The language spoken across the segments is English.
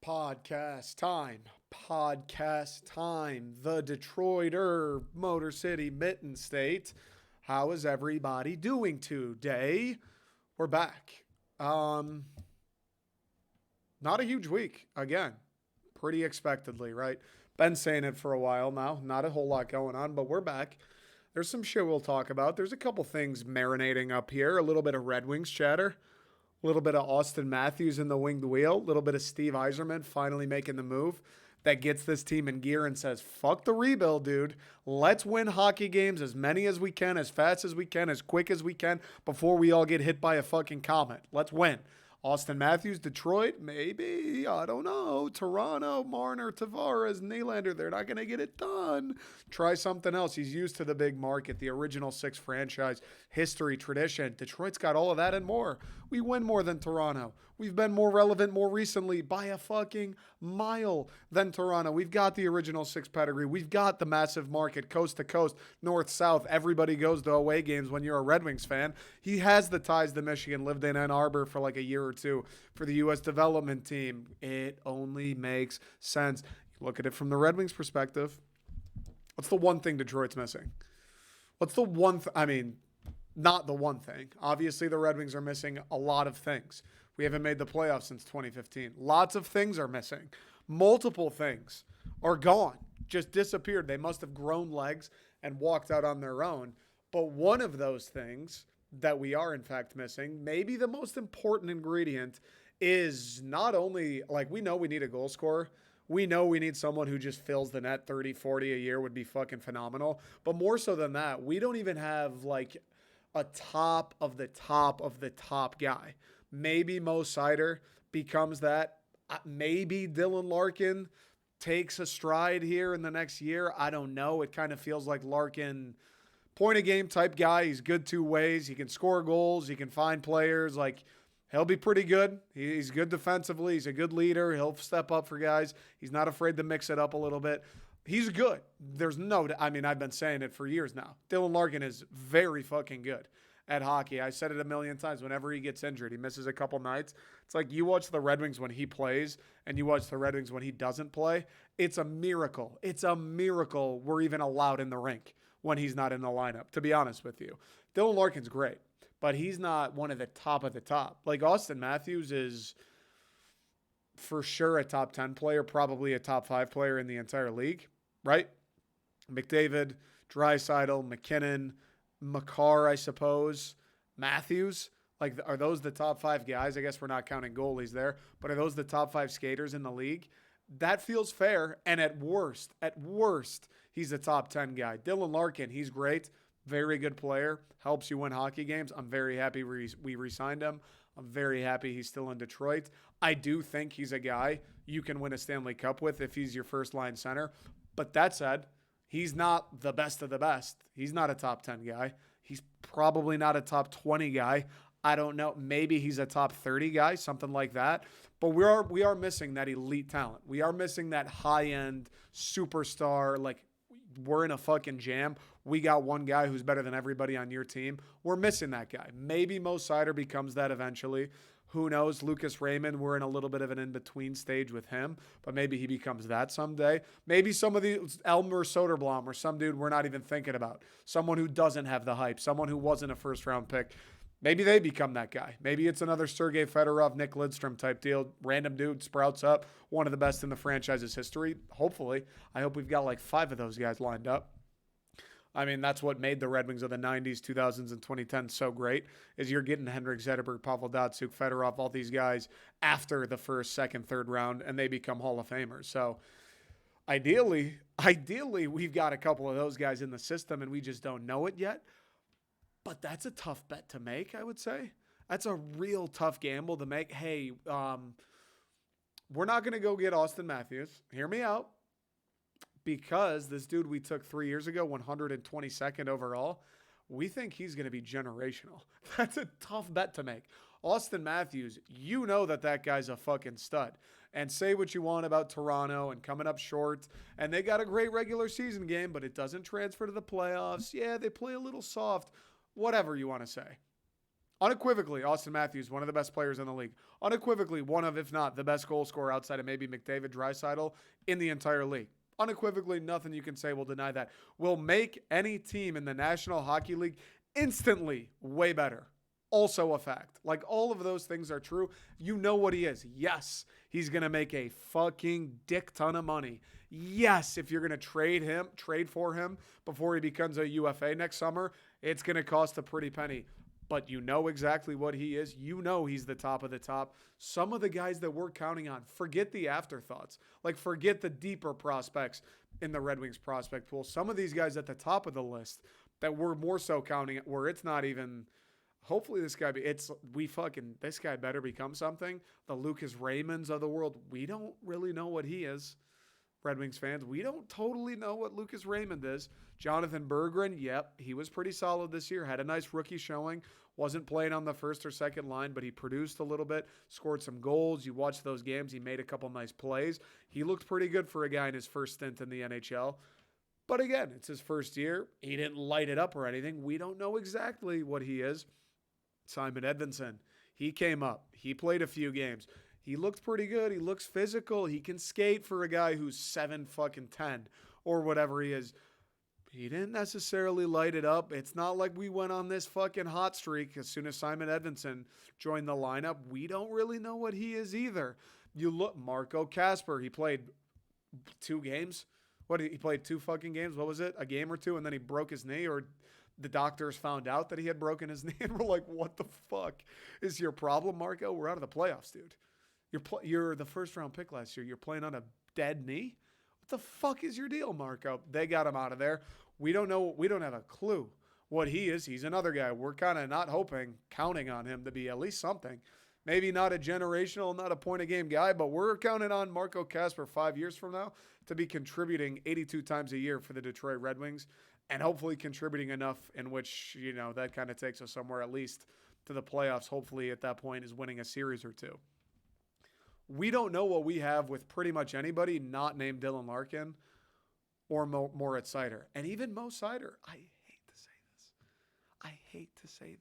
Podcast time. Podcast time. The Detroiter Motor City Mitten State. How is everybody doing today? We're back. Not a huge week. Again, pretty expectedly, right? Been saying it for a while now. Not a whole lot going on, but we're back. There's some shit we'll talk about. There's a couple things marinating up here. A little bit of Red Wings chatter. A little bit of Auston Matthews in the winged wheel. A little bit of Steve Yzerman finally making the move that gets this team in gear and says, fuck the rebuild, dude. Let's win hockey games as many as we can, as fast as we can, as quick as we can before we all get hit by a fucking comet. Let's win. Auston Matthews, Detroit, maybe, I don't know. Toronto, Marner, Tavares, Nylander, they're not going to get it done. Try something else. He's used to the big market, the original six franchise, history, tradition. Detroit's got all of that and more. We win more than Toronto. We've been more relevant more recently by a fucking mile than Toronto. We've got the original six pedigree. We've got the massive market, coast to coast, north, south. Everybody goes to away games when you're a Red Wings fan. He has the ties to Michigan, lived in Ann Arbor for like a year or two for the U.S. development team. It only makes sense. You look at it from the Red Wings perspective. What's the one thing Detroit's missing? What's the one not the one thing. Obviously, the Red Wings are missing a lot of things. We haven't made the playoffs since 2015. Lots of things are missing. Multiple things are gone, just disappeared. They must have grown legs and walked out on their own. But one of those things that we are in fact missing, maybe the most important ingredient, is not only, like, we know we need a goal scorer. We know we need someone who just fills the net 30, 40 a year would be fucking phenomenal. But more so than that, we don't even have like a top of the top guy. Maybe Mo Sider becomes that. Maybe Dylan Larkin takes a stride here in the next year. I don't know. It kind of feels like Larkin, point of game type guy. He's good two ways. He can score goals. He can find players. Like, he'll be pretty good. He's good defensively. He's a good leader. He'll step up for guys. He's not afraid to mix it up a little bit. He's good. There's no, I've been saying it for years now. Dylan Larkin is very fucking good at hockey. I said it a million times. Whenever he gets injured, he misses a couple nights. It's like you watch the Red Wings when he plays and you watch the Red Wings when he doesn't play. It's a miracle. It's a miracle we're even allowed in the rink when he's not in the lineup, to be honest with you. Dylan Larkin's great, but he's not one of the top of the top. Like Auston Matthews is for sure a top 10 player, probably a top 5 player in the entire league, right? McDavid, Draisaitl, McKinnon, Makar, I suppose, Matthews. Like, are those the top 5 guys? I guess we're not counting goalies there, but are those the top 5 skaters in the league? That feels fair. And at worst, he's a top 10 guy. Dylan Larkin, he's great. Very good player. Helps you win hockey games. I'm very happy we re-signed him. I'm very happy he's still in Detroit. I do think he's a guy you can win a Stanley Cup with if he's your first line center. But that said, he's not the best of the best. He's not a top 10 guy. He's probably not a top 20 guy. I don't know. Maybe he's a top 30 guy, something like that. But we are missing that elite talent. We are missing that high-end superstar. Like, we're in a fucking jam. We got one guy who's better than everybody on your team. We're missing that guy. Maybe Mo Sider becomes that eventually. Who knows? Lucas Raymond, we're in a little bit of an in-between stage with him, but maybe he becomes that someday. Maybe some of the Elmer Soderblom or some dude we're not even thinking about. Someone who doesn't have the hype. Someone who wasn't a first-round pick. Maybe they become that guy. Maybe it's another Sergei Fedorov, Nick Lidstrom type deal. Random dude sprouts up. One of the best in the franchise's history. Hopefully. I hope we've got like 5 of those guys lined up. I mean, that's what made the Red Wings of the 90s, 2000s, and 2010s so great, is you're getting Henrik Zetterberg, Pavel Datsyuk, Fedorov, all these guys after the first, second, third round, and they become Hall of Famers. So ideally, we've got a couple of those guys in the system, and we just don't know it yet. But that's a tough bet to make, I would say. That's a real tough gamble to make. Hey, we're not going to go get Auston Matthews. Hear me out. Because this dude we took 3 years ago, 122nd overall, we think he's going to be generational. That's a tough bet to make. Auston Matthews, you know that guy's a fucking stud. And say what you want about Toronto and coming up short. And they got a great regular season game, but it doesn't transfer to the playoffs. Yeah, they play a little soft. Whatever you want to say. Unequivocally, Auston Matthews, one of the best players in the league. Unequivocally, one of, if not, the best goal scorer outside of maybe McDavid, Draisaitl in the entire league. Unequivocally, nothing you can say will deny that. Will make any team in the National Hockey League instantly way better. Also a fact. Like, all of those things are true. You know what he is. Yes, he's going to make a fucking dick ton of money. Yes, if you're going to trade for him before he becomes a UFA next summer, it's going to cost a pretty penny. But you know exactly what he is. You know he's the top of the top. Some of the guys that we're counting on, forget the afterthoughts. Like, forget the deeper prospects in the Red Wings prospect pool. Some of these guys at the top of the list that we're more so counting, where it's not even... Hopefully this guy, this guy better become something. The Lucas Raymonds of the world, we don't really know what he is. Red Wings fans, we don't totally know what Lucas Raymond is. Jonathan Berggren, yep, he was pretty solid this year. Had a nice rookie showing. Wasn't playing on the first or second line, but he produced a little bit, scored some goals. You watch those games, he made a couple nice plays. He looked pretty good for a guy in his first stint in the NHL. But again, it's his first year. He didn't light it up or anything. We don't know exactly what he is. Simon Edvinsson, he came up. He played a few games. He looked pretty good. He looks physical. He can skate for a guy who's 7'10" or whatever he is. He didn't necessarily light it up. It's not like we went on this fucking hot streak as soon as Simon Edvinsson joined the lineup. We don't really know what he is either. You look, Marco Kasper, he played 2 games. He played 2 fucking games. What was it? A game or 2, and then he broke his knee, or the doctors found out that he had broken his knee, and we're like, what the fuck is your problem, Marco? We're out of the playoffs, dude. You're the first-round pick last year. You're playing on a dead knee? What the fuck is your deal, Marco? They got him out of there. We don't know. We don't have a clue what he is. He's another guy. We're kind of not counting on him to be at least something. Maybe not a generational, not a point-a-game guy, but we're counting on Marco Kasper 5 years from now to be contributing 82 times a year for the Detroit Red Wings, and hopefully contributing enough in which, that kind of takes us somewhere at least to the playoffs. Hopefully at that point is winning a series or 2. We don't know what we have with pretty much anybody not named Dylan Larkin or Moritz Seider. And even Mo Seider, I hate to say this.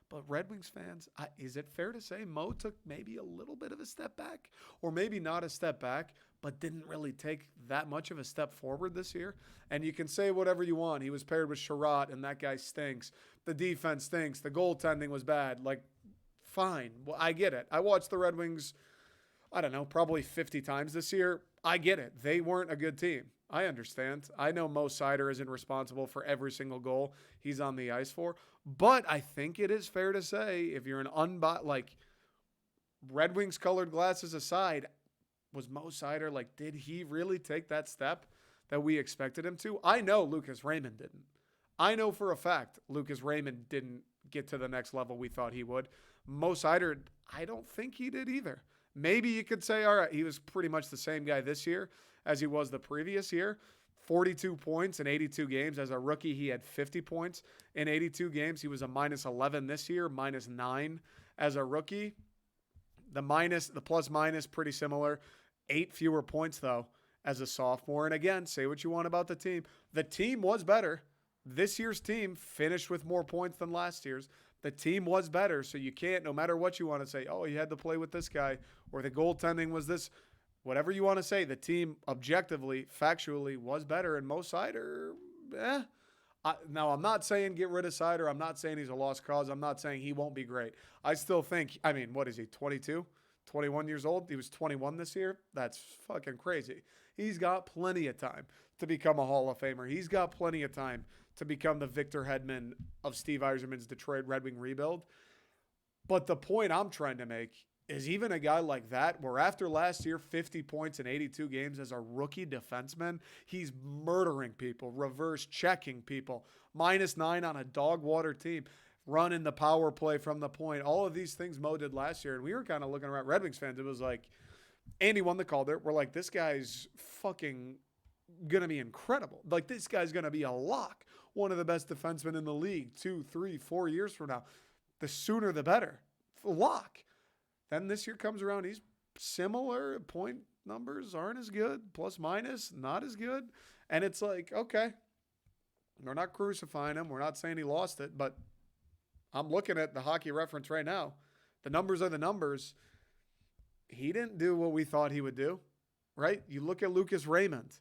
But Red Wings fans, is it fair to say Mo took maybe a little bit of a step back? Or maybe not a step back, but didn't really take that much of a step forward this year? And you can say whatever you want. He was paired with Sherratt, and that guy stinks. The defense stinks. The goaltending was bad. Like, fine. Well, I get it. I watched the Red Wings, I don't know, probably 50 times this year. I get it. They weren't a good team. I understand. I know Mo Seider isn't responsible for every single goal he's on the ice for. But I think it is fair to say, if you're an Red Wings colored glasses aside, was Mo Seider, did he really take that step that we expected him to? I know Lucas Raymond didn't. I know for a fact Lucas Raymond didn't get to the next level we thought he would. Mo Seider, I don't think he did either. Maybe you could say, all right, he was pretty much the same guy this year as he was the previous year. 42 points in 82 games. As a rookie, he had 50 points in 82 games. He was a -11 this year, -9 as a rookie. The plus-minus, pretty similar. 8 fewer points, though, as a sophomore. And again, say what you want about the team. The team was better. This year's team finished with more points than last year's. The team was better, so you can't, no matter what you want to say, oh, you had to play with this guy, or the goaltending was this. Whatever you want to say, the team objectively, factually was better. And Mo Seider, now, I'm not saying get rid of Seider. I'm not saying he's a lost cause. I'm not saying he won't be great. I still think, what is he, 22, 21 years old? He was 21 this year. That's fucking crazy. He's got plenty of time to become a Hall of Famer. He's got plenty of time to become the Victor Hedman of Steve Yzerman's Detroit Red Wing rebuild. But the point I'm trying to make is even a guy like that, where after last year, 50 points in 82 games as a rookie defenseman, he's murdering people, reverse checking people, -9 on a dog water team, running the power play from the point. All of these things Mo did last year, and we were kind of looking around Red Wings fans. It was like, Andy won the Calder. We're like, this guy's fucking going to be incredible. Like, this guy's going to be a lock. One of the best defensemen in the league 2, 3, 4 years from now. The sooner the better. Lock. Then this year comes around, he's similar. Point numbers aren't as good. Plus minus, not as good. And it's like, okay, we're not crucifying him. We're not saying he lost it, but I'm looking at the hockey reference right now. The numbers are the numbers. He didn't do what we thought he would do, right? You look at Lucas Raymond.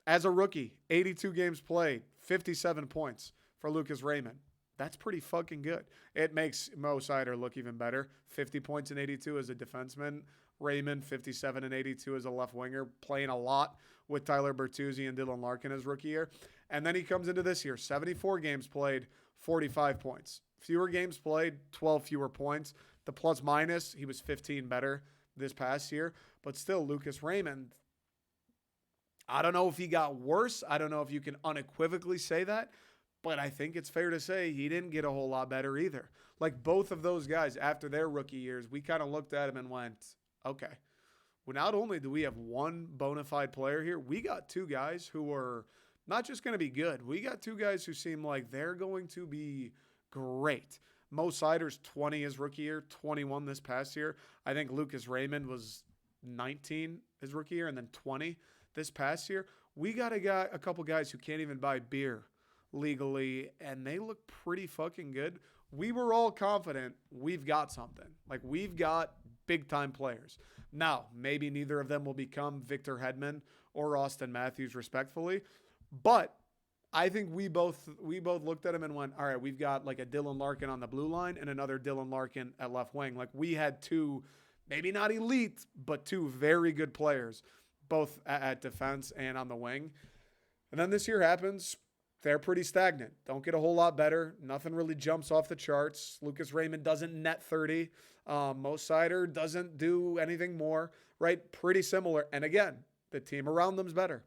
As a rookie, 82 games played, 57 points for Lucas Raymond. That's pretty fucking good. It makes Mo Seider look even better. 50 points in 82 as a defenseman. Raymond, 57 and 82 as a left winger, playing a lot with Tyler Bertuzzi and Dylan Larkin his rookie year. And then he comes into this year, 74 games played, 45 points. Fewer games played, 12 fewer points. The plus minus, he was 15 better this past year. But still, Lucas Raymond, I don't know if he got worse. I don't know if you can unequivocally say that. But I think it's fair to say he didn't get a whole lot better either. Like both of those guys, after their rookie years, we kind of looked at him and went, okay, well, not only do we have one bona fide player here, we got two guys who are not just going to be good. We got two guys who seem like they're going to be great. Mo Seider's 20 his rookie year, 21 this past year. I think Lucas Raymond was 19 his rookie year and then 20 this past year. We got a couple guys who can't even buy beer legally, and they look pretty fucking good. We were all confident we've got something. Like, we've got big-time players. Now, maybe neither of them will become Victor Hedman or Auston Matthews, respectfully, but I think we both looked at him and went, all right, we've got like a Dylan Larkin on the blue line and another Dylan Larkin at left wing. Like, we had two, maybe not elite, but two very good players, both at defense and on the wing. And then this year happens. They're pretty stagnant. Don't get a whole lot better. Nothing really jumps off the charts. Lucas Raymond doesn't net 30. Mo Seider doesn't do anything more, right? Pretty similar. And again, the team around them's better.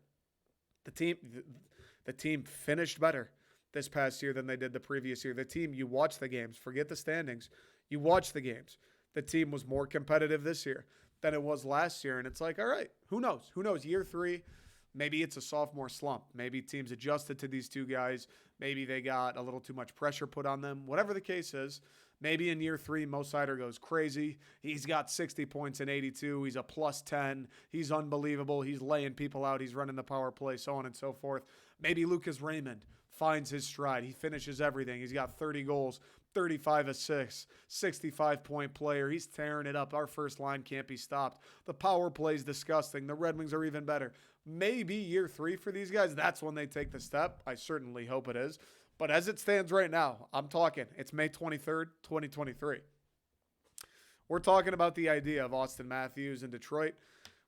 The team finished better this past year than they did the previous year. The team, you watch the games, forget the standings. You watch the games. The team was more competitive this year than it was last year. And it's like, all right, who knows? Who knows? Year 3, maybe it's a sophomore slump. Maybe teams adjusted to these two guys. Maybe they got a little too much pressure put on them. Whatever the case is, maybe in year 3, Mo Seider goes crazy. He's got 60 points in 82. He's a plus 10. He's unbelievable. He's laying people out. He's running the power play, so on and so forth. Maybe Lucas Raymond finds his stride. He finishes everything. He's got 30 goals, 35 assists, 65-point player. He's tearing it up. Our first line can't be stopped. The power play is disgusting. The Red Wings are even better. Maybe year 3 for these guys, that's when they take the step. I certainly hope it is. But as it stands right now, I'm talking, it's May 23rd, 2023. We're talking about the idea of Auston Matthews in Detroit.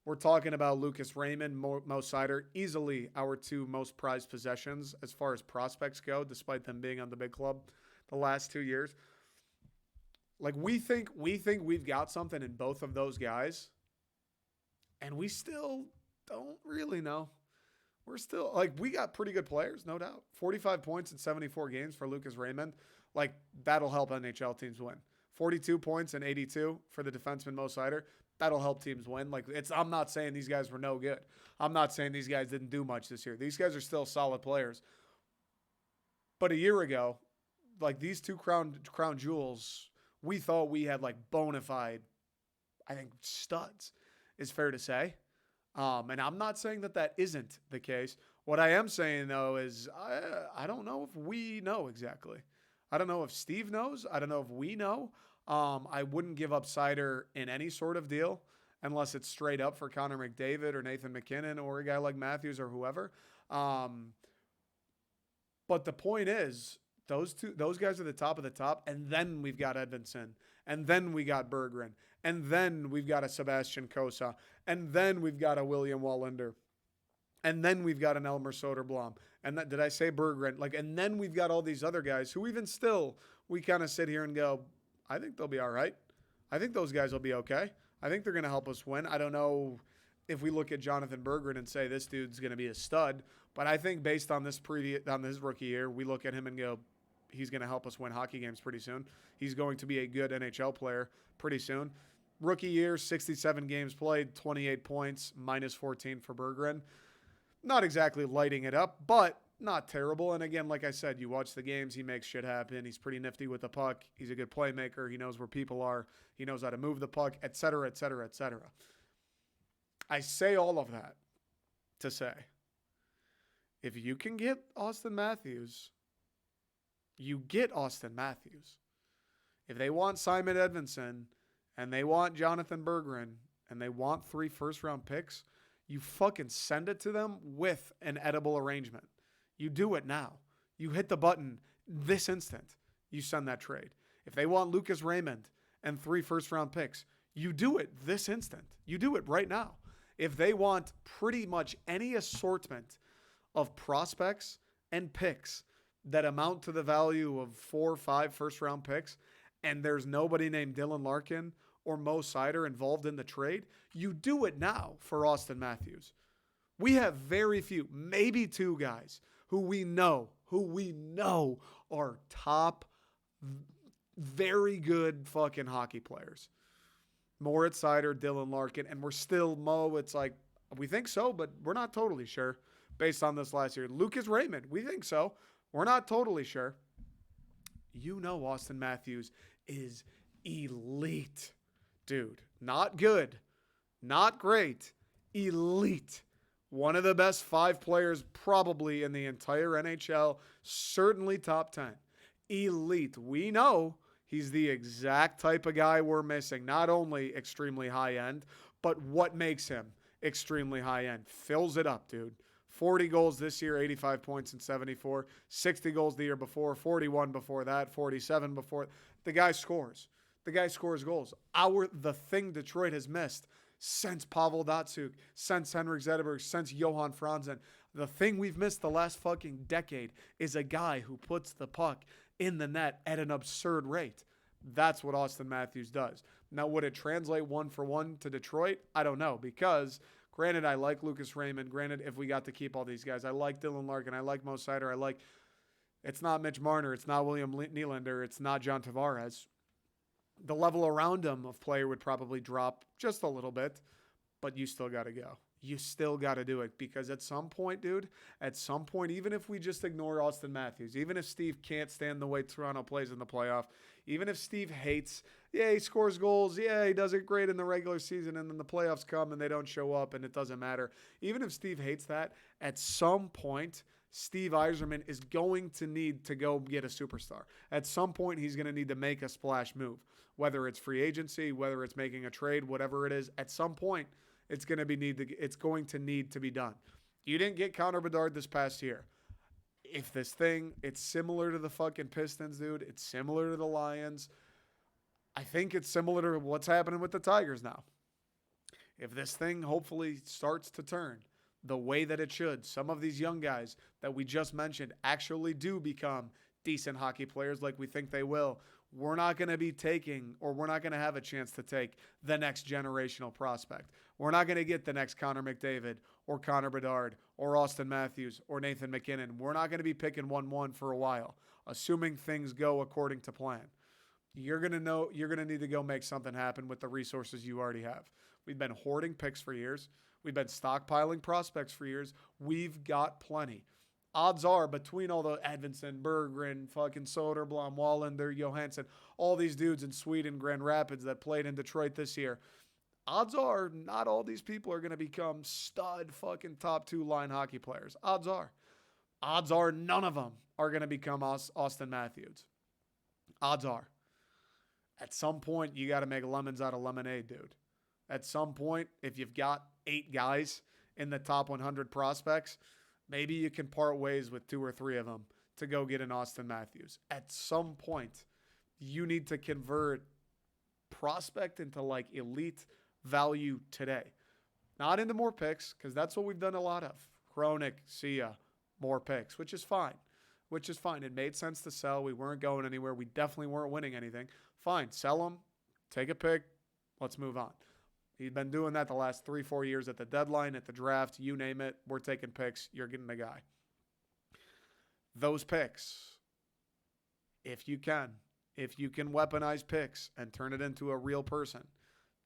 We're talking about Lucas Raymond, Mo Seider, easily our two most prized possessions as far as prospects go, despite them being on the big club the last 2 years. Like, we think we've got something in both of those guys, and we still don't really know. We're still, like, we got pretty good players, no doubt. 45 points in 74 games for Lucas Raymond. Like, that'll help NHL teams win. 42 points in 82 for the defenseman Mo Seider. That'll help teams win. Like, I'm not saying these guys were no good. I'm not saying these guys didn't do much this year. These guys are still solid players. But a year ago, like, these two crown jewels, we thought we had, like, bona fide, I think, studs, is fair to say. And I'm not saying that isn't the case. What I am saying, though, is I don't know if we know exactly. I don't know if Steve knows. I don't know if we know. I wouldn't give up Seider in any sort of deal unless it's straight up for Connor McDavid or Nathan McKinnon or a guy like Matthews or whoever. But the point is, those guys are the top of the top, and then we've got Edvinsson, and then we got Berggren, and then we've got a Sebastian Cossa, and then we've got a William Wallinder, and then we've got an Elmer Soderblom, and did I say Berggren? Like, and then we've got all these other guys who even still we kind of sit here and go, I think they'll be all right. I think those guys will be okay. I think they're going to help us win. I don't know if we look at Jonathan Berggren and say this dude's going to be a stud, but I think based on this rookie year, we look at him and go, he's going to help us win hockey games pretty soon. He's going to be a good NHL player pretty soon. Rookie year, 67 games played, 28 points, minus 14 for Berggren. Not exactly lighting it up, but not terrible. And again, like I said, you watch the games, he makes shit happen. He's pretty nifty with the puck. He's a good playmaker. He knows where people are. He knows how to move the puck, et cetera, et cetera, et cetera. I say all of that to say, if you can get Auston Matthews, you get Auston Matthews. If they want Simon Edmondson and they want Jonathan Berggren and they want 3 first-round picks, you fucking send it to them with an edible arrangement. You do it now. You hit the button this instant. You send that trade. If they want Lucas Raymond and 3 first-round picks, you do it this instant. You do it right now. If they want pretty much any assortment of prospects and picks that amount to the value of 4 or 5 first-round picks, and there's nobody named Dylan Larkin or Mo Sider involved in the trade, you do it now for Auston Matthews. We have very few, maybe 2 guys who we know are top, very good fucking hockey players. Moritz Sider, Dylan Larkin, and we're still Mo. It's like, we think so, but we're not totally sure based on this last year. Lucas Raymond, we think so. We're not totally sure. You know Auston Matthews is elite. Dude, not good, not great, elite. One of the best 5 players probably in the entire NHL, certainly top 10. Elite. We know he's the exact type of guy we're missing. Not only extremely high end, but what makes him extremely high end. Fills it up, dude. 40 goals this year, 85 points in 74. 60 goals the year before, 41 before that, 47 before. The guy scores. The guy scores goals. The thing Detroit has missed since Pavel Datsyuk, since Henrik Zetterberg, since Johan Franzen, the thing we've missed the last fucking decade is a guy who puts the puck in the net at an absurd rate. That's what Auston Matthews does. Now, would it translate 1-for-1 to Detroit? I don't know, because granted, I like Lucas Raymond. Granted, if we got to keep all these guys, I like Dylan Larkin. I like Mo Sider. It's not Mitch Marner. It's not William Nylander. It's not John Tavares. The level around him of player would probably drop just a little bit, but you still got to go. You still got to do it, because at some point, dude, even if we just ignore Auston Matthews, even if Steve can't stand the way Toronto plays in the playoff, even if Steve hates, he scores goals, he does it great in the regular season, and then the playoffs come and they don't show up and it doesn't matter. Even if Steve hates that, at some point, Steve Yzerman is going to need to go get a superstar. At some point, he's going to need to make a splash move, whether it's free agency, whether it's making a trade, whatever it is. At some point, it's going to need to be done. You didn't get Connor Bedard this past year. If this thing, it's similar to the fucking Pistons, dude. It's similar to the Lions. I think it's similar to what's happening with the Tigers now. If this thing hopefully starts to turn the way that it should, some of these young guys that we just mentioned actually do become decent hockey players like we think they will. We're not going to be taking, or we're not going to have a chance to take the next generational prospect. We're not going to get the next Connor McDavid or Connor Bedard or Auston Matthews or Nathan McKinnon. We're not going to be picking 1-1 for a while, assuming things go according to plan. You're going to need to go make something happen with the resources you already have. We've been hoarding picks for years. We've been stockpiling prospects for years. We've got plenty. Odds are, between all the Edvinsson, Berggren, fucking Soderblom, Wallander, Johansson, all these dudes in Sweden, Grand Rapids that played in Detroit this year, odds are not all these people are going to become stud fucking top 2 line hockey players. Odds are. Odds are none of them are going to become Auston Matthews. Odds are. At some point, you got to make lemons out of lemonade, dude. At some point, if you've got 8 guys in the top 100 prospects, maybe you can part ways with 2 or 3 of them to go get an Auston Matthews. At some point, you need to convert prospect into like elite value today. Not into more picks, because that's what we've done a lot of. Kronik, Sia, more picks, which is fine. It made sense to sell. We weren't going anywhere. We definitely weren't winning anything. Fine, sell them, take a pick, let's move on. He's been doing that the last 3-4 years at the deadline, at the draft, you name it. We're taking picks. You're getting a guy. Those picks, if you can weaponize picks and turn it into a real person,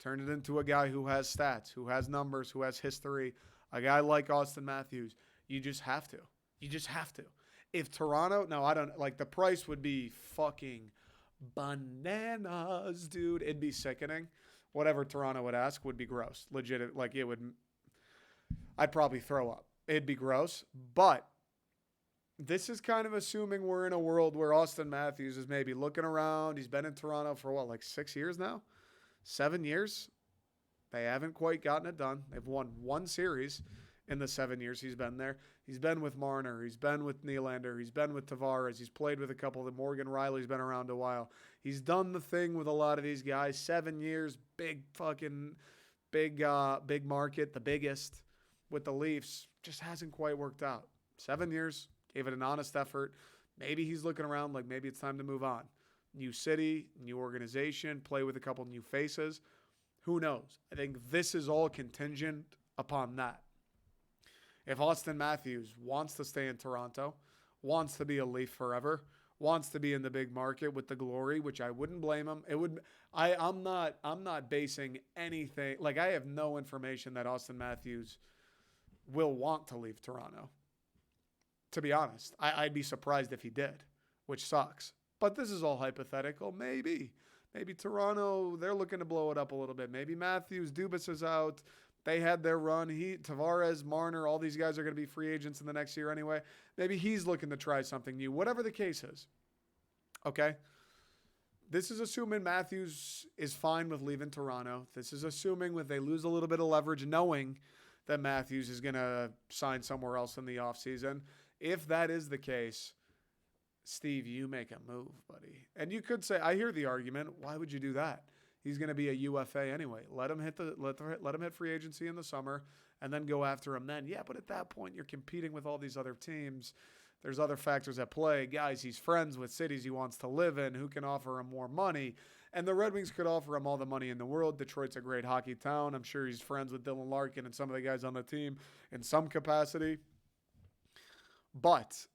turn it into a guy who has stats, who has numbers, who has history, a guy like Auston Matthews, you just have to. If Toronto, the price would be fucking bananas, dude. It'd be sickening. Whatever Toronto would ask would be gross. Legit, I'd probably throw up. It'd be gross. But this is kind of assuming we're in a world where Auston Matthews is maybe looking around. He's been in Toronto for what, like 6 years now? 7 years? They haven't quite gotten it done. They've won one series in the 7 years he's been there. He's been with Marner. He's been with Nylander. He's been with Tavares. He's played with a couple of Morgan Riley's been around a while. He's done the thing with a lot of these guys. 7 years, big fucking, big market, the biggest with the Leafs. Just hasn't quite worked out. 7 years, gave it an honest effort. Maybe he's looking around like maybe it's time to move on. New city, new organization, play with a couple new faces. Who knows? I think this is all contingent upon that. If Auston Matthews wants to stay in Toronto, wants to be a Leaf forever, wants to be in the big market with the glory, which I wouldn't blame him. I'm not basing anything, like I have no information that Auston Matthews will want to leave Toronto. To be honest, I'd be surprised if he did, which sucks. But this is all hypothetical. Maybe Toronto, they're looking to blow it up a little bit. Maybe Matthews, Dubas is out. They had their run. Tavares, Marner, all these guys are going to be free agents in the next year anyway. Maybe he's looking to try something new. Whatever the case is. Okay? This is assuming Matthews is fine with leaving Toronto. This is assuming that they lose a little bit of leverage knowing that Matthews is going to sign somewhere else in the offseason. If that is the case, Steve, you make a move, buddy. And you could say, I hear the argument. Why would you do that? He's going to be a UFA anyway. Let him hit free agency in the summer, and then go after him then. Yeah, but at that point, you're competing with all these other teams. There's other factors at play. Guys, he's friends with cities he wants to live in. Who can offer him more money? And the Red Wings could offer him all the money in the world. Detroit's a great hockey town. I'm sure he's friends with Dylan Larkin and some of the guys on the team in some capacity. But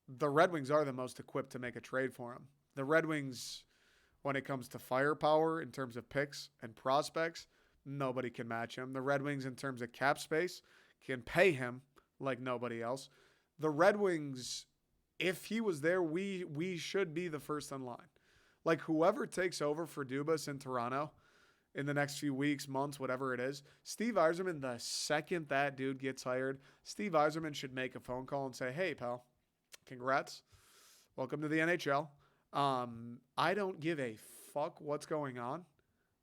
the Red Wings are the most equipped to make a trade for him. The Red Wings, when it comes to firepower in terms of picks and prospects, nobody can match him. The Red Wings, in terms of cap space, can pay him like nobody else. The Red Wings, if he was there, we should be the first in line. Like whoever takes over for Dubas in Toronto in the next few weeks, months, whatever it is, Steve Yzerman, the second that dude gets hired, Steve Yzerman should make a phone call and say, hey, pal, congrats. Welcome to the NHL. I don't give a fuck what's going on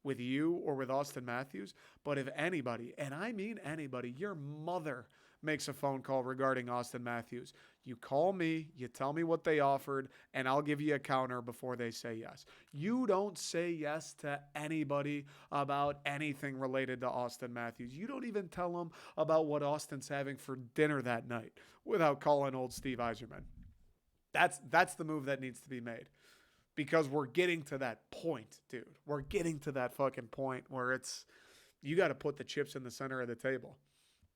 with you or with Auston Matthews, but if anybody, and I mean anybody, your mother makes a phone call regarding Auston Matthews, you call me, you tell me what they offered, and I'll give you a counter before they say yes. You don't say yes to anybody about anything related to Auston Matthews. You don't even tell them about what Auston's having for dinner that night without calling old Steve Yzerman. That's the move that needs to be made. Because we're getting to that point, dude. We're getting to that fucking point where it's, you got to put the chips in the center of the table.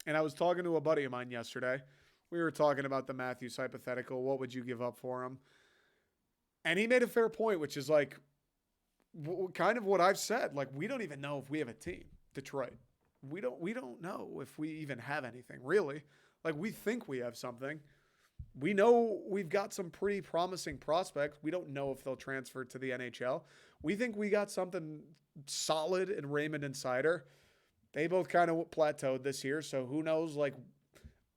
And I was talking to a buddy of mine yesterday. We were talking about the Matthews hypothetical. What would you give up for him? And he made a fair point, which is like kind of what I've said. Like, we don't even know if we have a team, Detroit. We don't know if we even have anything, really. Like, we think we have something. We know we've got some pretty promising prospects. We don't know if they'll transfer to the NHL. We think we got something solid in Raymond and Seider. They both kind of plateaued this year, so who knows, like,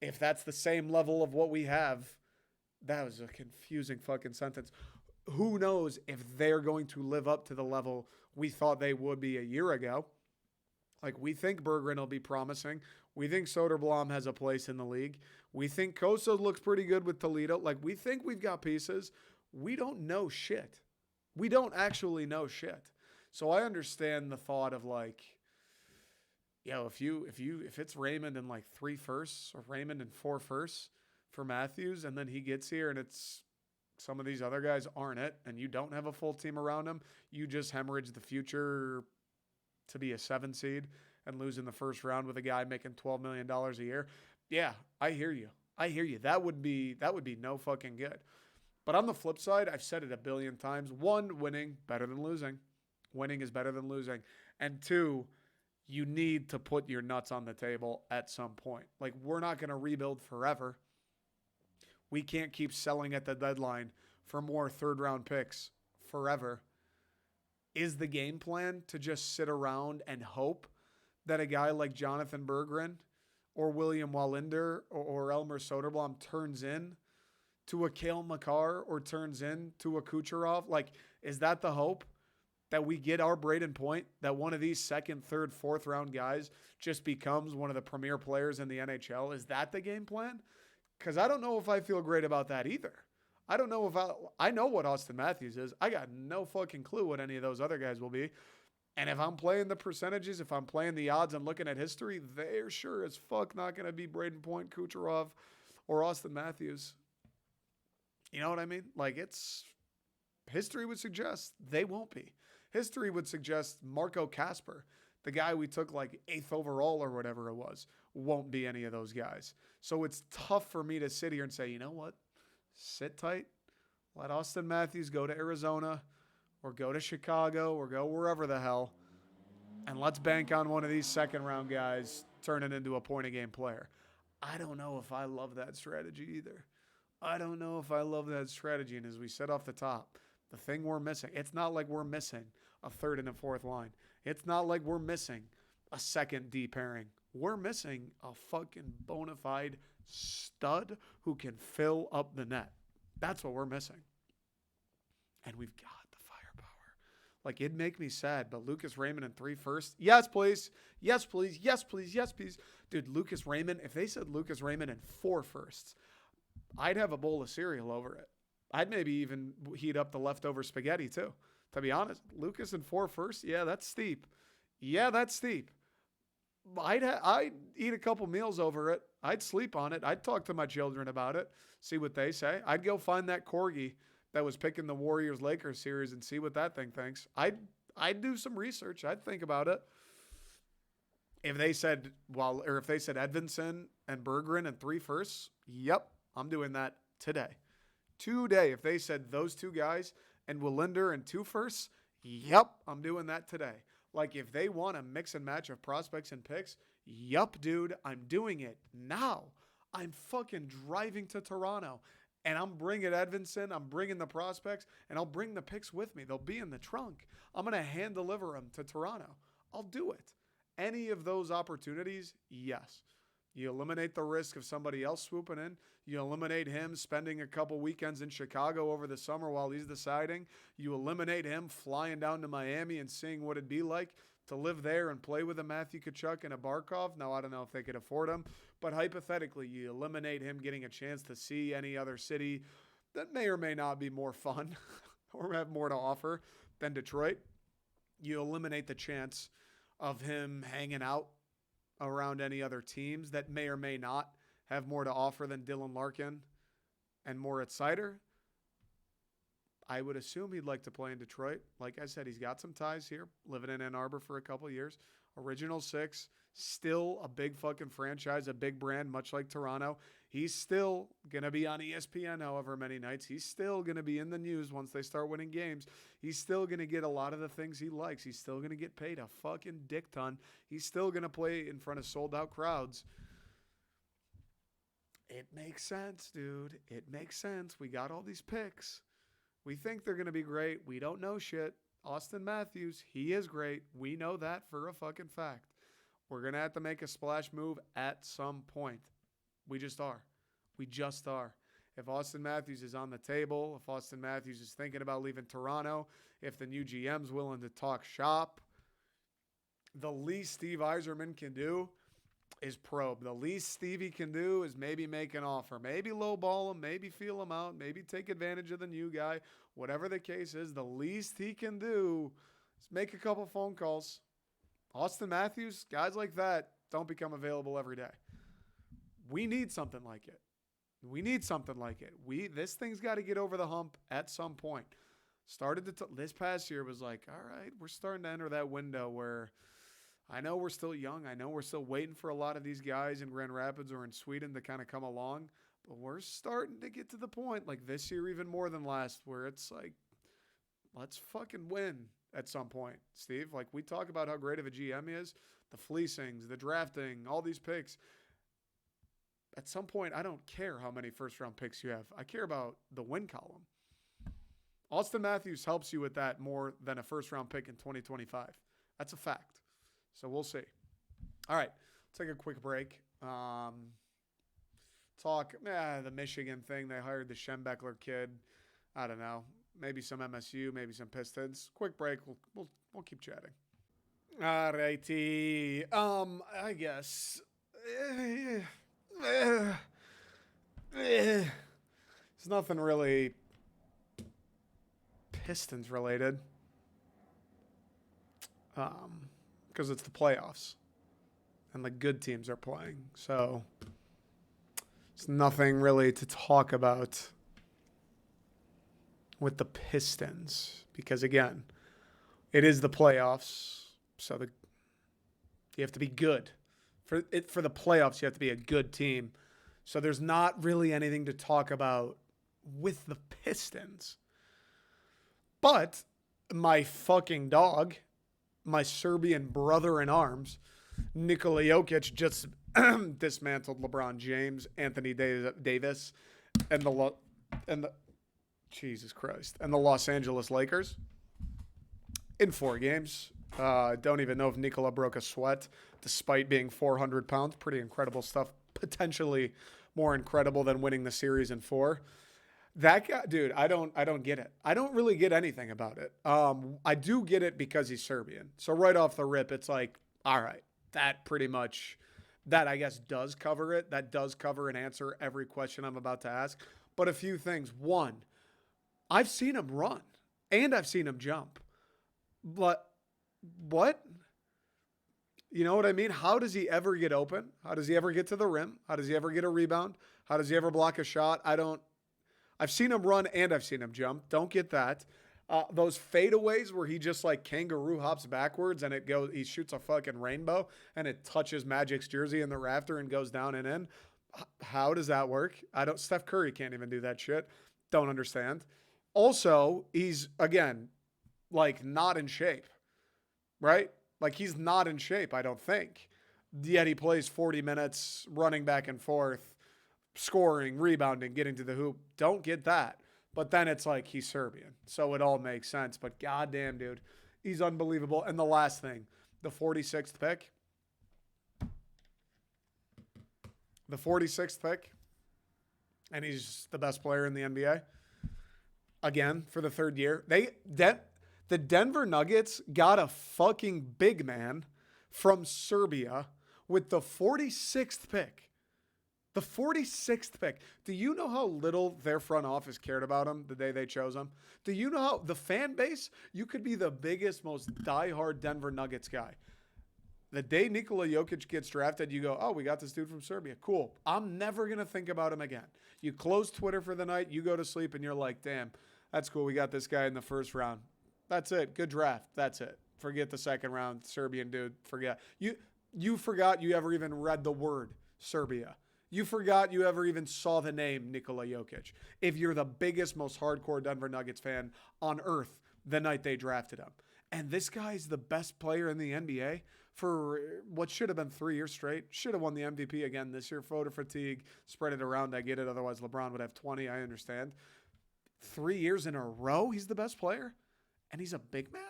if that's the same level of what we have. That was a confusing fucking sentence. Who knows if they're going to live up to the level we thought they would be a year ago. Like, we think Berggren will be promising. We think Soderblom has a place in the league. We think Kosa looks pretty good with Toledo. Like, we think we've got pieces. We don't know shit. We don't actually know shit. So I understand the thought of, like, if it's Raymond and like 3 firsts or Raymond and 4 firsts for Matthews, and then he gets here and it's some of these other guys aren't it, and you don't have a full team around him, you just hemorrhage the future to be a 7 seed and lose in the first round with a guy making $12 million a year. Yeah, I hear you. That would be no fucking good. But on the flip side, I've said it a billion times. 1, winning better than losing. Winning is better than losing. And 2, you need to put your nuts on the table at some point. Like, we're not going to rebuild forever. We can't keep selling at the deadline for more third-round picks forever. Is the game plan to just sit around and hope that a guy like Jonathan Berggren or William Wallinder or Elmer Soderblom turns in to a Cale Makar or turns in to a Kucherov? Like, is that the hope? That we get our Braden Point, that one of these second, third, fourth round guys just becomes one of the premier players in the NHL? Is that the game plan? Because I don't know if I feel great about that either. I don't know if I know what Auston Matthews is. I got no fucking clue what any of those other guys will be. And if I'm playing the percentages, if I'm playing the odds and looking at history, they're sure as fuck not going to be Braden Point, Kucherov, or Auston Matthews. You know what I mean? Like, history would suggest they won't be. History would suggest Marco Kasper, the guy we took like 8th overall or whatever it was, won't be any of those guys. So it's tough for me to sit here and say, you know what? Sit tight. Let Auston Matthews go to Arizona or go to Chicago or go wherever the hell. And let's bank on one of these second-round guys turning into a point-a-game player. I don't know if I love that strategy either. I don't know if I love that strategy. And as we said off the top, the thing we're missing, it's not like we're missing a third and a fourth line. It's not like we're missing a second D pairing. We're missing a fucking bona fide stud who can fill up the net. That's what we're missing. And we've got the firepower. Like, it'd make me sad, but Lucas Raymond in 3 firsts. Yes, please. Yes, please. Yes, please. Yes, please. Dude, Lucas Raymond, if they said Lucas Raymond in 4 firsts, I'd have a bowl of cereal over it. I'd maybe even heat up the leftover spaghetti too. To be honest, Lucas in 4 firsts, yeah, that's steep. Yeah, that's steep. I'd eat a couple meals over it. I'd sleep on it. I'd talk to my children about it, see what they say. I'd go find that corgi that was picking the Warriors-Lakers series and see what that thing thinks. I'd do some research. I'd think about it. If they said Edvinsson and Berggren in 3 firsts, yep, I'm doing that today. Today, if they said those 2 guys and Wallinder in 2 firsts, yep, I'm doing that today. Like, if they want a mix and match of prospects and picks, yup, dude, I'm doing it now. I'm fucking driving to Toronto, and I'm bringing Edvinsson, I'm bringing the prospects, and I'll bring the picks with me. They'll be in the trunk. I'm going to hand deliver them to Toronto. I'll do it. Any of those opportunities, yes. You eliminate the risk of somebody else swooping in. You eliminate him spending a couple weekends in Chicago over the summer while he's deciding. You eliminate him flying down to Miami and seeing what it'd be like to live there and play with a Matthew Tkachuk and a Barkov. Now, I don't know if they could afford him, but hypothetically, you eliminate him getting a chance to see any other city that may or may not be more fun or have more to offer than Detroit. You eliminate the chance of him hanging out around any other teams that may or may not have more to offer than Dylan Larkin and Moritz Seider. I would assume he'd like to play in Detroit. Like I said, he's got some ties here, living in Ann Arbor for a couple years. Original 6, still a big fucking franchise, a big brand, much like Toronto. He's still going to be on ESPN however many nights. He's still going to be in the news once they start winning games. He's still going to get a lot of the things he likes. He's still going to get paid a fucking dick ton. He's still going to play in front of sold-out crowds. It makes sense, dude. It makes sense. We got all these picks. We think they're going to be great. We don't know shit. Auston Matthews, he is great. We know that for a fucking fact. We're going to have to make a splash move at some point. We just are. We just are. If Auston Matthews is on the table, if Auston Matthews is thinking about leaving Toronto, if the new GM's willing to talk shop, the least Steve Yzerman can do is probe. The least Stevie can do is maybe make an offer. Maybe lowball him, maybe feel him out, maybe take advantage of the new guy. Whatever the case is, the least he can do is make a couple phone calls. Auston Matthews, guys like that don't become available every day. We need something like it. We need something like it. This thing's got to get over the hump at some point. This past year was like, all right, we're starting to enter that window where I know we're still young. I know we're still waiting for a lot of these guys in Grand Rapids or in Sweden to kind of come along. But we're starting to get to the point, like this year even more than last, where it's like, let's fucking win at some point, Steve. Like, we talk about how great of a GM he is, the fleecings, the drafting, all these picks. At some point, I don't care how many first-round picks you have. I care about the win column. Auston Matthews helps you with that more than a first-round pick in 2025. That's a fact. So we'll see. All right, let's take a quick break. Um, the Michigan thing. They hired the Schembechler kid. I don't know. Maybe some MSU, maybe some Pistons. Quick break. We'll keep chatting. Alrighty. I guess. It's nothing really Pistons related. Because it's the playoffs and the good teams are playing. So it's nothing really to talk about with the Pistons because again, it is the playoffs. So you have to be good. For the playoffs, you have to be a good team. So there's not really anything to talk about with the Pistons. But my fucking dog, my Serbian brother in arms, Nikola Jokic just dismantled LeBron James, Anthony Davis, and the Jesus Christ, and the Los Angeles Lakers in 4 games. Don't even know if Nikola broke a sweat despite being 400 pounds. Pretty incredible stuff. Potentially more incredible than winning the series in 4. That guy, dude, I don't get it. I don't really get anything about it. I do get it because he's Serbian. So right off the rip, it's like, all right, that I guess does cover it. That does cover and answer every question I'm about to ask. But a few things. One, I've seen him run and I've seen him jump. But what? You know what I mean? How does he ever get open? How does he ever get to the rim? How does he ever get a rebound? How does he ever block a shot? I've seen him run and I've seen him jump. Don't get that. Those fadeaways where he just like kangaroo hops backwards and he shoots a fucking rainbow and it touches Magic's jersey in the rafter and goes down and in. How does that work? Steph Curry can't even do that shit. Don't understand. Also, he's again, like not in shape, right? Like he's not in shape, I don't think. Yet he plays 40 minutes running back and forth, scoring, rebounding, getting to the hoop. Don't get that. But then it's like he's Serbian. So it all makes sense. But goddamn, dude, he's unbelievable. And the last thing, the 46th pick. The 46th pick. And he's the best player in the NBA. Again, for the 3rd year. The Denver Nuggets got a fucking big man from Serbia with the 46th pick. The 46th pick. Do you know how little their front office cared about him the day they chose him? Do you know how the fan base, you could be the biggest, most diehard Denver Nuggets guy. The day Nikola Jokic gets drafted, you go, oh, we got this dude from Serbia. Cool. I'm never going to think about him again. You close Twitter for the night, you go to sleep, and you're like, damn, that's cool. We got this guy in the 1st round. That's it. Good draft. That's it. Forget the 2nd round. Serbian dude. Forget. You forgot you ever even read the word Serbia. You forgot you ever even saw the name Nikola Jokic. If you're the biggest, most hardcore Denver Nuggets fan on earth the night they drafted him. And this guy's the best player in the NBA for what should have been 3 years straight. Should have won the MVP again this year. Photo fatigue. Spread it around. I get it. Otherwise, LeBron would have 20. I understand. 3 years in a row, he's the best player. And he's a big man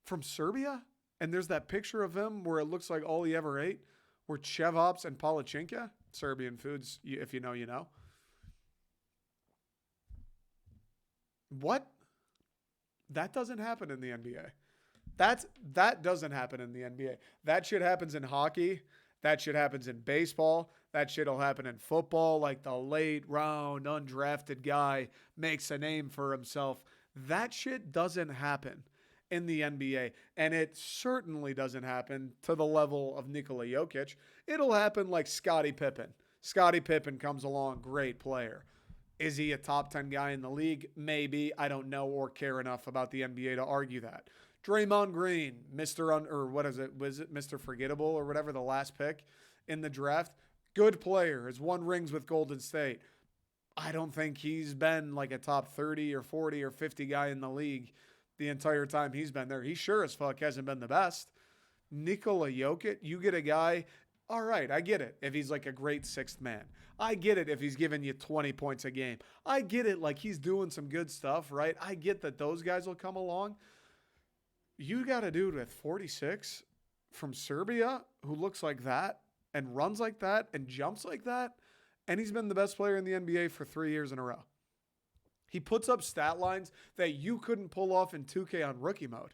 from Serbia. And there's that picture of him where it looks like all he ever ate were Chevops and Palachinka. Serbian foods, if you know, you know. What? That doesn't happen in the NBA. That doesn't happen in the NBA. That shit happens in hockey. That shit happens in baseball. That shit will happen in football. Like the late round undrafted guy makes a name for himself. That shit doesn't happen in the NBA. And it certainly doesn't happen to the level of Nikola Jokic. It'll happen like Scottie Pippen. Scottie Pippen comes along, great player. Is he a top 10 guy in the league? Maybe. I don't know or care enough about the NBA to argue that. Draymond Green, was it Mr. Forgettable or whatever, the last pick in the draft? Good player, has won rings with Golden State. I don't think he's been like a top 30 or 40 or 50 guy in the league the entire time he's been there. He sure as fuck hasn't been the best. Nikola Jokic, you get a guy, all right, I get it if he's like a great 6th man. I get it if he's giving you 20 points a game. I get it like he's doing some good stuff, right? I get that those guys will come along. You got a dude with 46 from Serbia who looks like that and runs like that and jumps like that. And he's been the best player in the NBA for 3 years in a row. He puts up stat lines that you couldn't pull off in 2K on rookie mode.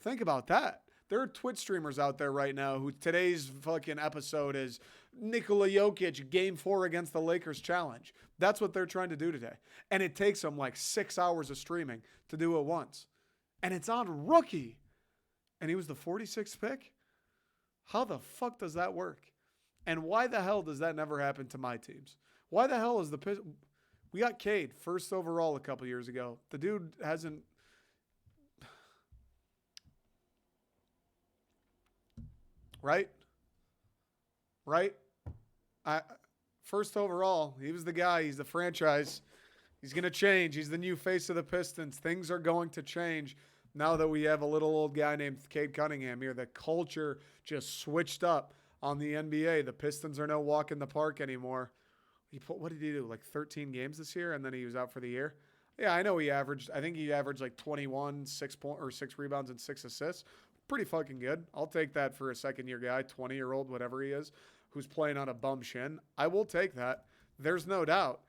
Think about that. There are Twitch streamers out there right now who today's fucking episode is Nikola Jokic Game 4 against the Lakers challenge. That's what they're trying to do today. And it takes them like 6 hours of streaming to do it once. And it's on rookie. And he was the 46th pick? How the fuck does that work? And why the hell does that never happen to my teams? Why the hell is the Pistons? We got Cade first overall a couple years ago. The dude hasn't. Right? First overall, he was the guy. He's the franchise. He's going to change. He's the new face of the Pistons. Things are going to change now that we have a little old guy named Cade Cunningham here. The culture just switched up on the NBA. The Pistons are no walk in the park anymore. What did he do? Like 13 games this year, and then he was out for the year? Yeah, I know I think he averaged like 21, 6 rebounds and 6 assists. Pretty fucking good. I'll take that for a second-year guy, 20-year-old, whatever he is, who's playing on a bum shin. I will take that. There's no doubt.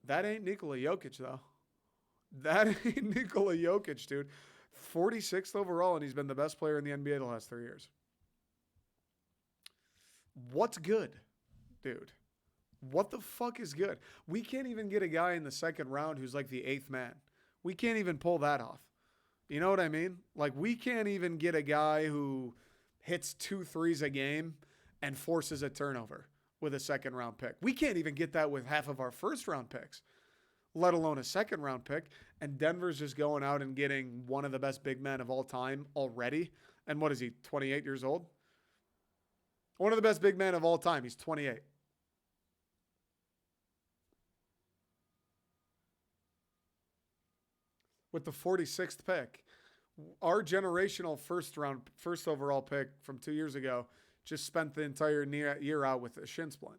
That ain't Nikola Jokic, though. That ain't Nikola Jokic, dude. 46th overall, and he's been the best player in the NBA the last 3 years. What's good, dude? What the fuck is good? We can't even get a guy in the second round who's like the 8th man. We can't even pull that off. You know what I mean? Like, we can't even get a guy who hits 2 threes a game and forces a turnover with a second round pick. We can't even get that with half of our first round picks, let alone a second round pick. And Denver's just going out and getting one of the best big men of all time already. And what is he, 28 years old? One of the best big men of all time. He's 28. With the 46th pick, our generational first overall pick from 2 years ago just spent the entire year out with a shin splint.